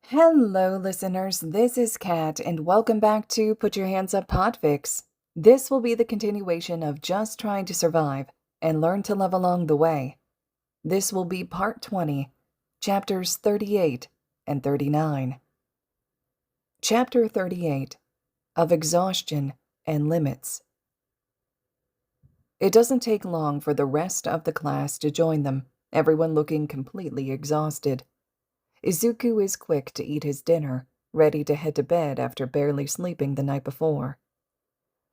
Hello, listeners. This is Kat, and welcome back to Put Your Hands Up Podfics. This will be the continuation of Just Trying to Survive and Learn to Love Along the Way. This will be Part 20, Chapters 38 and 39. Chapter 38 of Exhaustion and Limits. It doesn't take long for the rest of the class to join them, everyone looking completely exhausted. Izuku is quick to eat his dinner, ready to head to bed after barely sleeping the night before.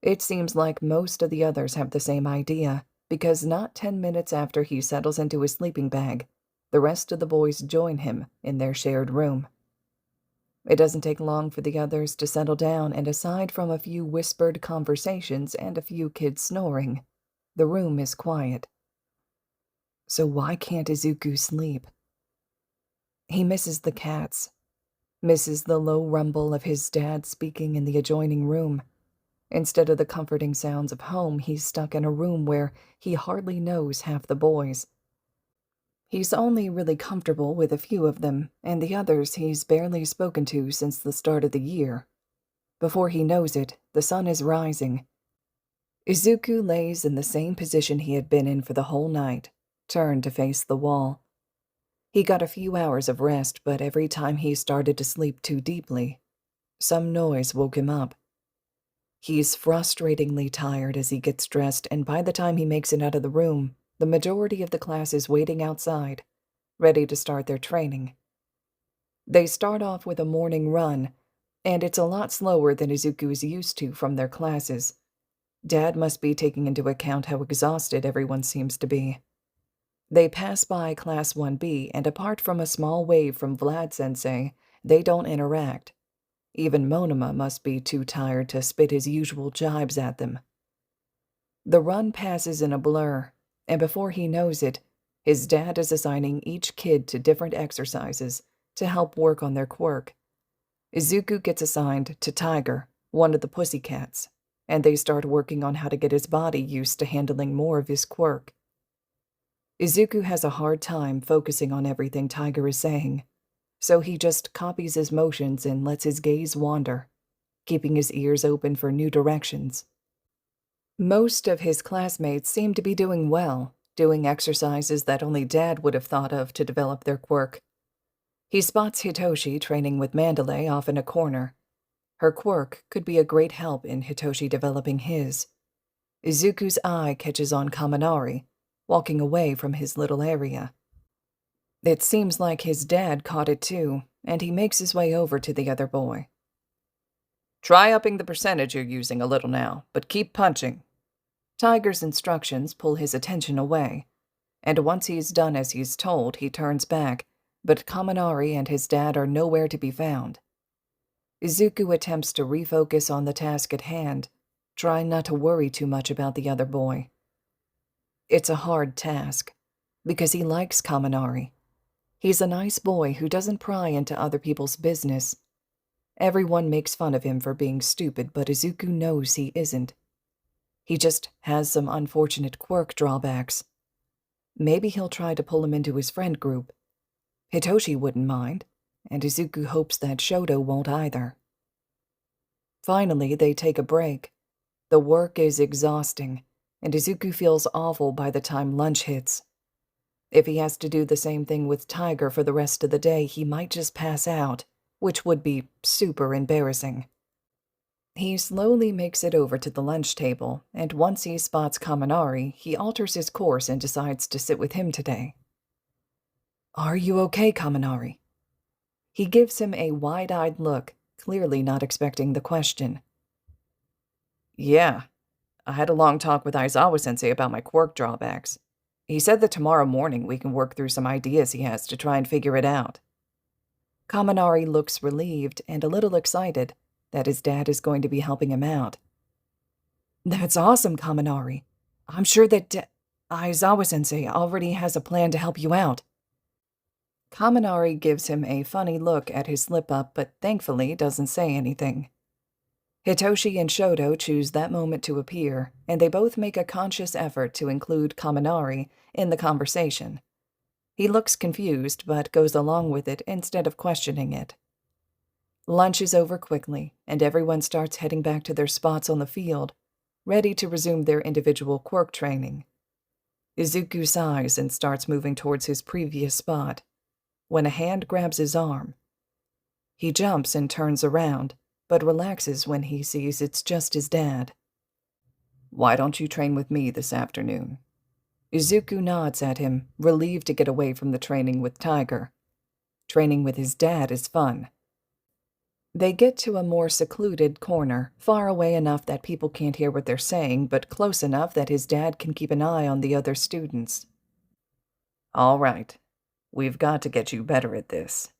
It seems like most of the others have the same idea, because not 10 minutes after he settles into his sleeping bag, the rest of the boys join him in their shared room. It doesn't take long for the others to settle down, and aside from a few whispered conversations and a few kids snoring, the room is quiet. So why can't Izuku sleep? He misses the cats, misses the low rumble of his dad speaking in the adjoining room. Instead of the comforting sounds of home, he's stuck in a room where he hardly knows half the boys. He's only really comfortable with a few of them, and the others he's barely spoken to since the start of the year. Before he knows it, the sun is rising. Izuku lays in the same position he had been in for the whole night, turned to face the wall. He got a few hours of rest, but every time he started to sleep too deeply, some noise woke him up. He's frustratingly tired as he gets dressed, and by the time he makes it out of the room, the majority of the class is waiting outside, ready to start their training. They start off with a morning run, and it's a lot slower than Izuku is used to from their classes. Dad must be taking into account how exhausted everyone seems to be. They pass by Class 1B, and apart from a small wave from Vlad-sensei, they don't interact. Even Monoma must be too tired to spit his usual jibes at them. The run passes in a blur, and before he knows it, his dad is assigning each kid to different exercises to help work on their quirk. Izuku gets assigned to Tiger, one of the pussycats, and they start working on how to get his body used to handling more of his quirk. Izuku has a hard time focusing on everything Tiger is saying, so he just copies his motions and lets his gaze wander, keeping his ears open for new directions. Most of his classmates seem to be doing well, doing exercises that only Dad would have thought of to develop their quirk. He spots Hitoshi training with Mandalay off in a corner. Her quirk could be a great help in Hitoshi developing his. Izuku's eye catches on Kaminari, walking away from his little area. It seems like his dad caught it too, and he makes his way over to the other boy. "Try upping the percentage you're using a little now, but keep punching." Tiger's instructions pull his attention away, and once he's done as he's told, he turns back, but Kaminari and his dad are nowhere to be found. Izuku attempts to refocus on the task at hand, trying not to worry too much about the other boy. It's a hard task, because he likes Kaminari. He's a nice boy who doesn't pry into other people's business. Everyone makes fun of him for being stupid, but Izuku knows he isn't. He just has some unfortunate quirk drawbacks. Maybe he'll try to pull him into his friend group. Hitoshi wouldn't mind, and Izuku hopes that Shouta won't either. Finally, they take a break. The work is exhausting, and Izuku feels awful by the time lunch hits. If he has to do the same thing with Tiger for the rest of the day, he might just pass out, which would be super embarrassing. He slowly makes it over to the lunch table, and once he spots Kaminari, he alters his course and decides to sit with him today. "Are you okay, Kaminari?" He gives him a wide-eyed look, clearly not expecting the question. "Yeah. I had a long talk with Aizawa-sensei about my quirk drawbacks. He said that tomorrow morning we can work through some ideas he has to try and figure it out." Kaminari looks relieved and a little excited that his dad is going to be helping him out. "That's awesome, Kaminari. I'm sure that Aizawa-sensei already has a plan to help you out." Kaminari gives him a funny look at his slip-up, but thankfully doesn't say anything. Hitoshi and Shouta choose that moment to appear, and they both make a conscious effort to include Kaminari in the conversation. He looks confused, but goes along with it instead of questioning it. Lunch is over quickly, and everyone starts heading back to their spots on the field, ready to resume their individual quirk training. Izuku sighs and starts moving towards his previous spot, when a hand grabs his arm. He jumps and turns around, but relaxes when he sees it's just his dad. "Why don't you train with me this afternoon?" Izuku nods at him, relieved to get away from the training with Tiger. Training with his dad is fun. They get to a more secluded corner, far away enough that people can't hear what they're saying, but close enough that his dad can keep an eye on the other students. "All right, we've got to get you better at this."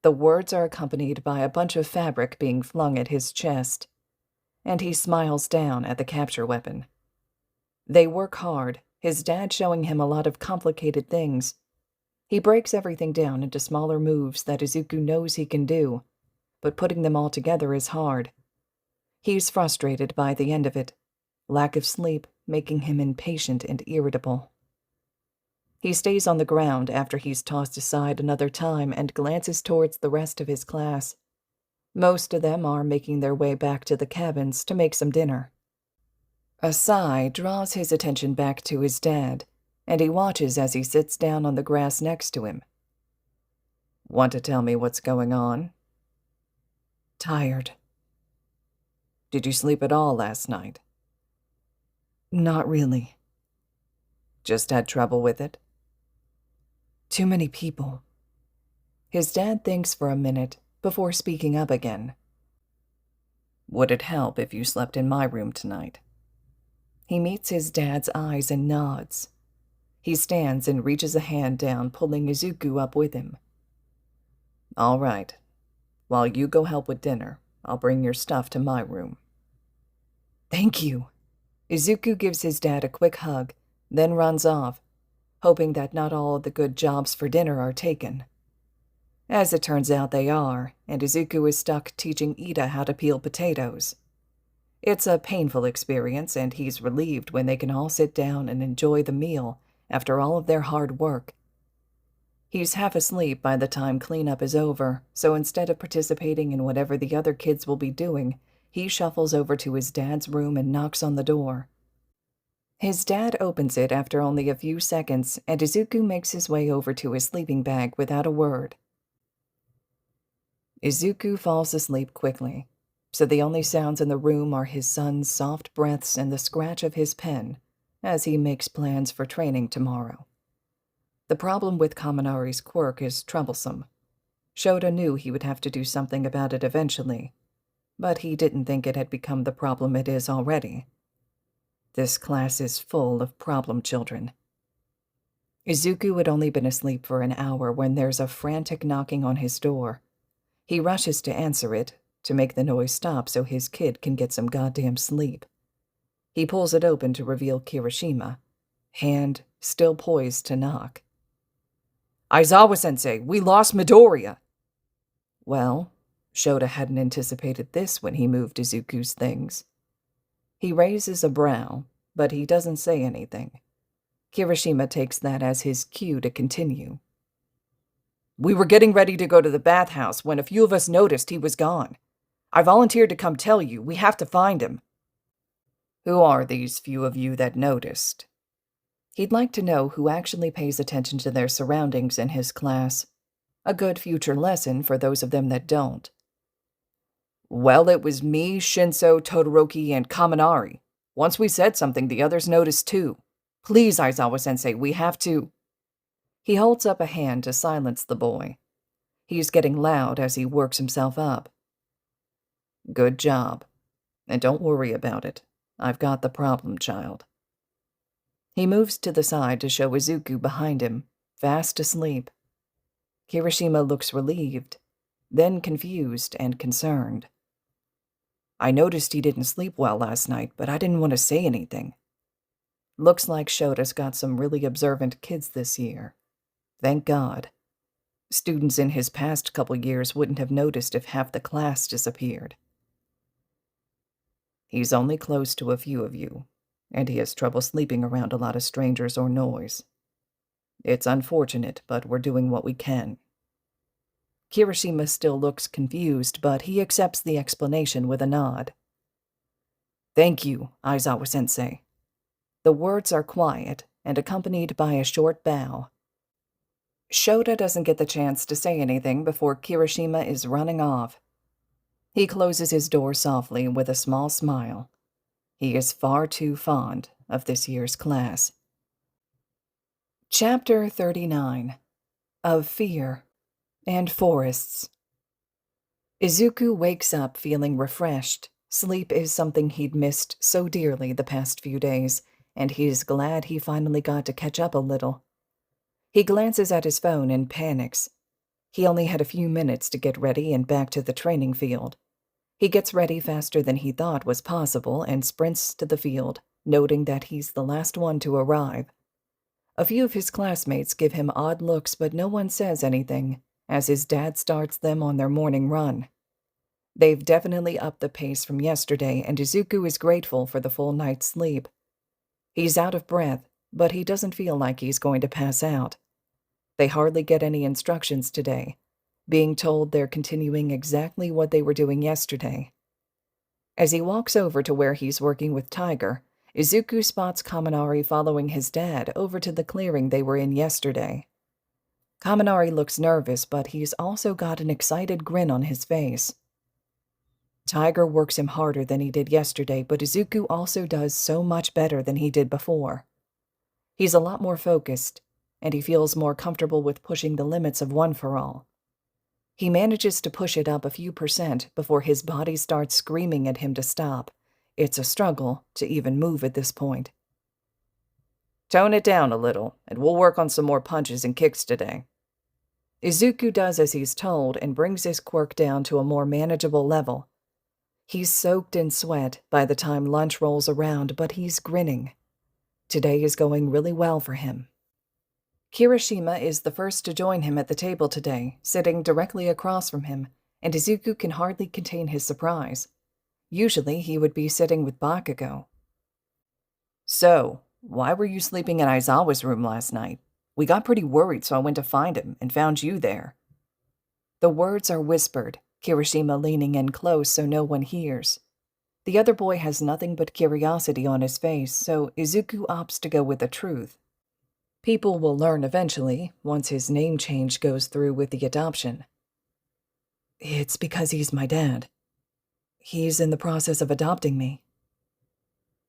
The words are accompanied by a bunch of fabric being flung at his chest, and he smiles down at the capture weapon. They work hard, his dad showing him a lot of complicated things. He breaks everything down into smaller moves that Izuku knows he can do, but putting them all together is hard. He's frustrated by the end of it, lack of sleep making him impatient and irritable. He stays on the ground after he's tossed aside another time and glances towards the rest of his class. Most of them are making their way back to the cabins to make some dinner. A sigh draws his attention back to his dad, and he watches as he sits down on the grass next to him. "Want to tell me what's going on?" "Tired." "Did you sleep at all last night?" "Not really." "Just had trouble with it?" "Too many people." His dad thinks for a minute before speaking up again. "Would it help if you slept in my room tonight?" He meets his dad's eyes and nods. He stands and reaches a hand down, pulling Izuku up with him. "All right. While you go help with dinner, I'll bring your stuff to my room." "Thank you." Izuku gives his dad a quick hug, then runs off, hoping that not all of the good jobs for dinner are taken. As it turns out, they are, and Izuku is stuck teaching Ida how to peel potatoes. It's a painful experience, and he's relieved when they can all sit down and enjoy the meal after all of their hard work. He's half asleep by the time cleanup is over, so instead of participating in whatever the other kids will be doing, he shuffles over to his dad's room and knocks on the door. His dad opens it after only a few seconds, and Izuku makes his way over to his sleeping bag without a word. Izuku falls asleep quickly, so the only sounds in the room are his son's soft breaths and the scratch of his pen as he makes plans for training tomorrow. The problem with Kaminari's quirk is troublesome. Shouta knew he would have to do something about it eventually, but he didn't think it had become the problem it is already. This class is full of problem children. Izuku had only been asleep for an hour when there's a frantic knocking on his door. He rushes to answer it, to make the noise stop so his kid can get some goddamn sleep. He pulls it open to reveal Kirishima, hand still poised to knock. "Aizawa-sensei, we lost Midoriya!" Well, Shouta hadn't anticipated this when he moved Izuku's things. He raises a brow, but he doesn't say anything. Kirishima takes that as his cue to continue. "We were getting ready to go to the bathhouse when a few of us noticed he was gone. I volunteered to come tell you. We have to find him." "Who are these few of you that noticed?" He'd like to know who actually pays attention to their surroundings in his class. A good future lesson for those of them that don't. "Well, it was me, Shinso, Todoroki, and Kaminari. Once we said something, the others noticed too. Please, Aizawa-sensei, we have to—" He holds up a hand to silence the boy. He's getting loud as he works himself up. "Good job. And don't worry about it. I've got the problem child." He moves to the side to show Izuku behind him, fast asleep. Kirishima looks relieved, then confused and concerned. "I noticed he didn't sleep well last night, but I didn't want to say anything." Looks like Shota's got some really observant kids this year. Thank God. Students in his past couple years wouldn't have noticed if half the class disappeared. "He's only close to a few of you, and he has trouble sleeping around a lot of strangers or noise. It's unfortunate, but we're doing what we can." Kirishima still looks confused, but he accepts the explanation with a nod. "Thank you, Aizawa-sensei." The words are quiet and accompanied by a short bow. Shouta doesn't get the chance to say anything before Kirishima is running off. He closes his door softly with a small smile. He is far too fond of this year's class. Chapter 39 of Fear and Forests. Izuku wakes up feeling refreshed. Sleep is something he'd missed so dearly the past few days, and he's glad he finally got to catch up a little. He glances at his phone and panics. He only had a few minutes to get ready and back to the training field. He gets ready faster than he thought was possible and sprints to the field, noting that he's the last one to arrive. A few of his classmates give him odd looks, but no one says anything, as his dad starts them on their morning run. They've definitely upped the pace from yesterday, and Izuku is grateful for the full night's sleep. He's out of breath, but he doesn't feel like he's going to pass out. They hardly get any instructions today, being told they're continuing exactly what they were doing yesterday. As he walks over to where he's working with Tiger, Izuku spots Kaminari following his dad over to the clearing they were in yesterday. Kaminari looks nervous, but he's also got an excited grin on his face. Tiger works him harder than he did yesterday, but Izuku also does so much better than he did before. He's a lot more focused, and he feels more comfortable with pushing the limits of One for All. He manages to push it up a few % before his body starts screaming at him to stop. It's a struggle to even move at this point. "Tone it down a little, and we'll work on some more punches and kicks today." Izuku does as he's told and brings his quirk down to a more manageable level. He's soaked in sweat by the time lunch rolls around, but he's grinning. Today is going really well for him. Kirishima is the first to join him at the table today, sitting directly across from him, and Izuku can hardly contain his surprise. Usually he would be sitting with Bakugo. "So, why were you sleeping in Aizawa's room last night? We got pretty worried, so I went to find him and found you there." The words are whispered, Kirishima leaning in close so no one hears. The other boy has nothing but curiosity on his face, so Izuku opts to go with the truth. People will learn eventually, once his name change goes through with the adoption. "It's because he's my dad. He's in the process of adopting me."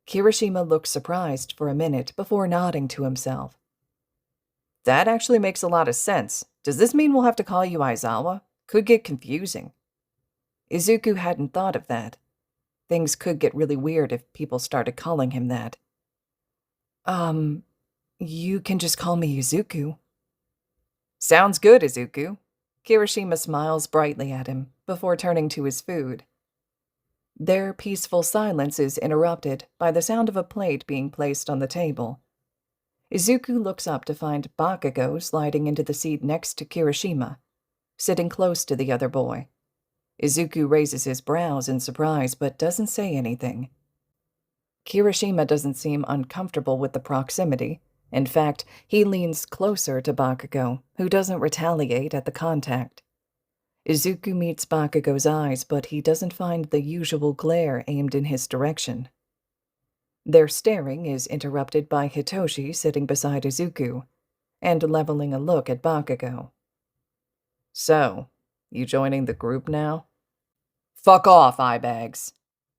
Kirishima looks surprised for a minute before nodding to himself. "That actually makes a lot of sense. Does this mean we'll have to call you Aizawa? Could get confusing." Izuku hadn't thought of that. Things could get really weird if people started calling him that. You can just call me Izuku." "Sounds good, Izuku." Kirishima smiles brightly at him before turning to his food. Their peaceful silence is interrupted by the sound of a plate being placed on the table. Izuku looks up to find Bakugo sliding into the seat next to Kirishima, sitting close to the other boy. Izuku raises his brows in surprise but doesn't say anything. Kirishima doesn't seem uncomfortable with the proximity. In fact, he leans closer to Bakugo, who doesn't retaliate at the contact. Izuku meets Bakugo's eyes, but he doesn't find the usual glare aimed in his direction. Their staring is interrupted by Hitoshi sitting beside Izuku, and leveling a look at Bakugo. "So, you joining the group now?" "Fuck off, eyebags."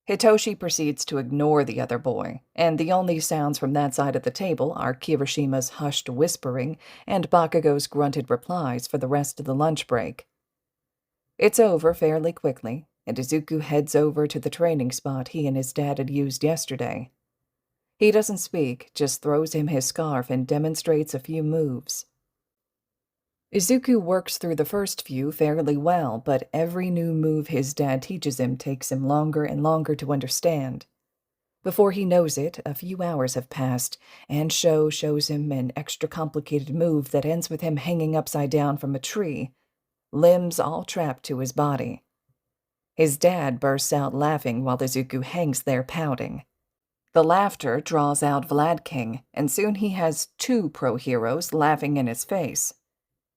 Hitoshi proceeds to ignore the other boy, and the only sounds from that side of the table are Kirishima's hushed whispering and Bakugo's grunted replies for the rest of the lunch break. It's over fairly quickly, and Izuku heads over to the training spot he and his dad had used yesterday. He doesn't speak, just throws him his scarf and demonstrates a few moves. Izuku works through the first few fairly well, but every new move his dad teaches him takes him longer and longer to understand. Before he knows it, a few hours have passed, and Sho shows him an extra complicated move that ends with him hanging upside down from a tree, limbs all trapped to his body. His dad bursts out laughing while Izuku hangs there pouting. The laughter draws out Vlad King, and soon he has 2 pro heroes laughing in his face.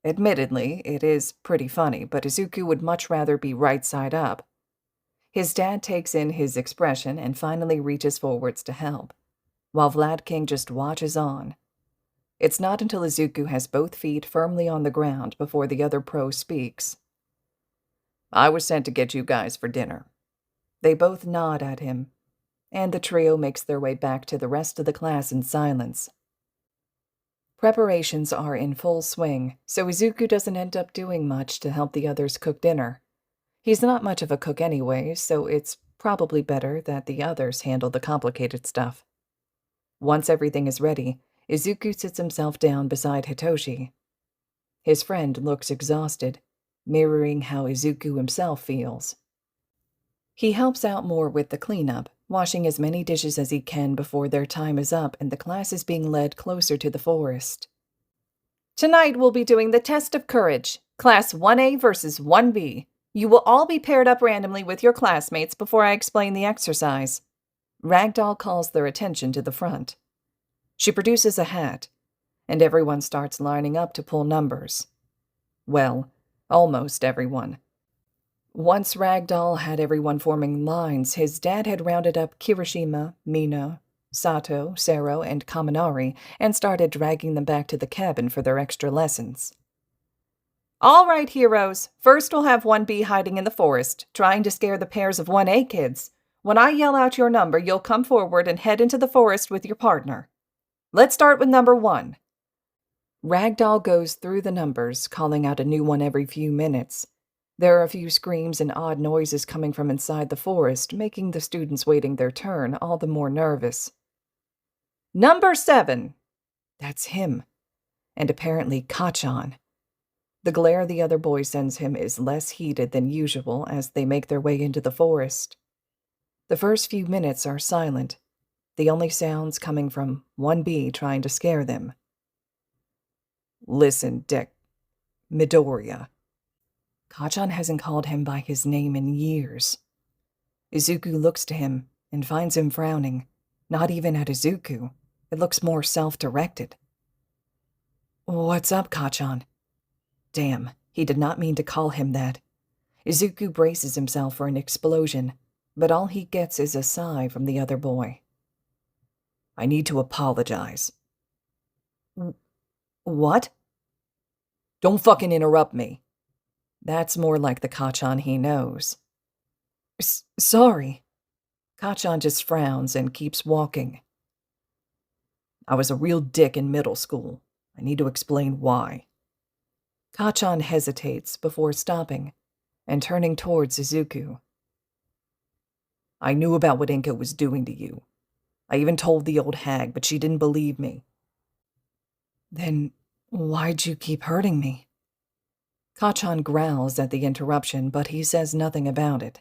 Admittedly, it is pretty funny, but Izuku would much rather be right side up. His dad takes in his expression and finally reaches forwards to help, while Vlad King just watches on. It's not until Izuku has both feet firmly on the ground before the other pro speaks. I was sent to get you guys for dinner. They both nod at him, and the trio makes their way back to the rest of the class in silence. Preparations are in full swing, so Izuku doesn't end up doing much to help the others cook dinner. He's not much of a cook anyway, so it's probably better that the others handle the complicated stuff. Once everything is ready, Izuku sits himself down beside Hitoshi. His friend looks exhausted, mirroring how Izuku himself feels. He helps out more with the cleanup, washing as many dishes as he can before their time is up and the class is being led closer to the forest. Tonight we'll be doing the test of courage, Class 1A versus 1B. You will all be paired up randomly with your classmates before I explain the exercise. Ragdoll calls their attention to the front. She produces a hat, and everyone starts lining up to pull numbers. Well, almost everyone. Once Ragdoll had everyone forming lines, his dad had rounded up Kirishima, Mina, Sato, Sero, and Kaminari and started dragging them back to the cabin for their extra lessons. All right, heroes. First we'll have 1B hiding in the forest, trying to scare the pairs of 1A kids. When I yell out your number, you'll come forward and head into the forest with your partner. Let's start with number 1. Ragdoll goes through the numbers, calling out a new one every few minutes. There are a few screams and odd noises coming from inside the forest, making the students waiting their turn all the more nervous. Number 7! That's him. And apparently Kachan. The glare the other boy sends him is less heated than usual as they make their way into the forest. The first few minutes are silent, the only sounds coming from 1B trying to scare them. Listen, Dick. Midoriya. Kachan hasn't called him by his name in years. Izuku looks to him and finds him frowning. Not even at Izuku. It looks more self-directed. What's up, Kachan? Damn, he did not mean to call him that. Izuku braces himself for an explosion, but all he gets is a sigh from the other boy. I need to apologize. What? Don't fucking interrupt me. That's more like the Kachan he knows. Sorry. Kachan just frowns and keeps walking. I was a real dick in middle school. I need to explain why. Kachan hesitates before stopping and turning towards Izuku. I knew about what Inka was doing to you. I even told the old hag, but she didn't believe me. Then why'd you keep hurting me? Kachan growls at the interruption, but he says nothing about it.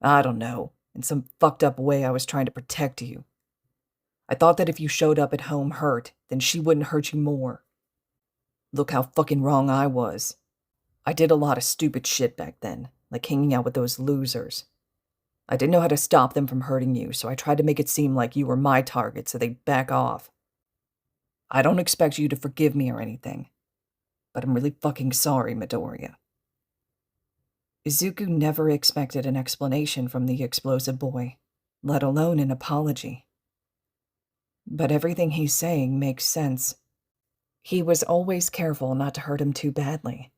I don't know. In some fucked up way, I was trying to protect you. I thought that if you showed up at home hurt, then she wouldn't hurt you more. Look how fucking wrong I was. I did a lot of stupid shit back then, like hanging out with those losers. I didn't know how to stop them from hurting you, so I tried to make it seem like you were my target so they'd back off. I don't expect you to forgive me or anything, but I'm really fucking sorry, Midoriya. Izuku never expected an explanation from the explosive boy, let alone an apology. But everything he's saying makes sense. He was always careful not to hurt him too badly.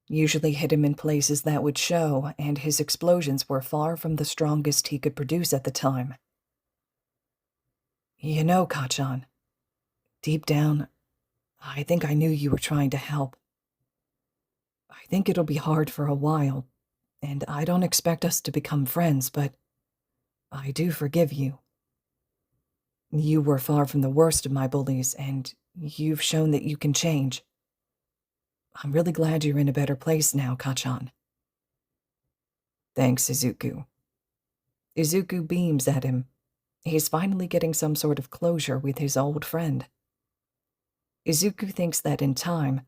Usually hit him in places that would show, and his explosions were far from the strongest he could produce at the time. You know, Kachan, deep down, I think I knew you were trying to help. I think it'll be hard for a while, and I don't expect us to become friends, but I do forgive you. You were far from the worst of my bullies, and you've shown that you can change. I'm really glad you're in a better place now, Kachan. Thanks, Izuku. Izuku beams at him. He's finally getting some sort of closure with his old friend. Izuku thinks that in time,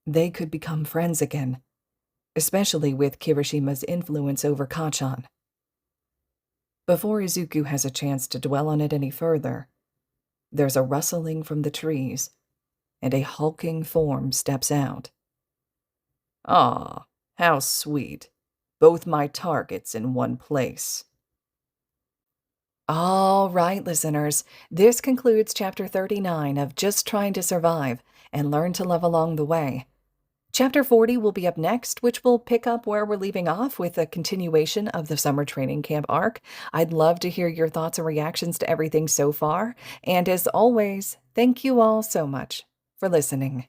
they could become friends again, especially with Kirishima's influence over Kachan. Before Izuku has a chance to dwell on it any further, there's a rustling from the trees, and a hulking form steps out. Ah, how sweet. Both my targets in one place. All right, listeners, this concludes Chapter 39 of Just Trying to Survive and Learn to Love Along the Way. Chapter 40 will be up next, which will pick up where we're leaving off with a continuation of the summer training camp arc. I'd love to hear your thoughts and reactions to everything so far. And as always, thank you all so much for listening.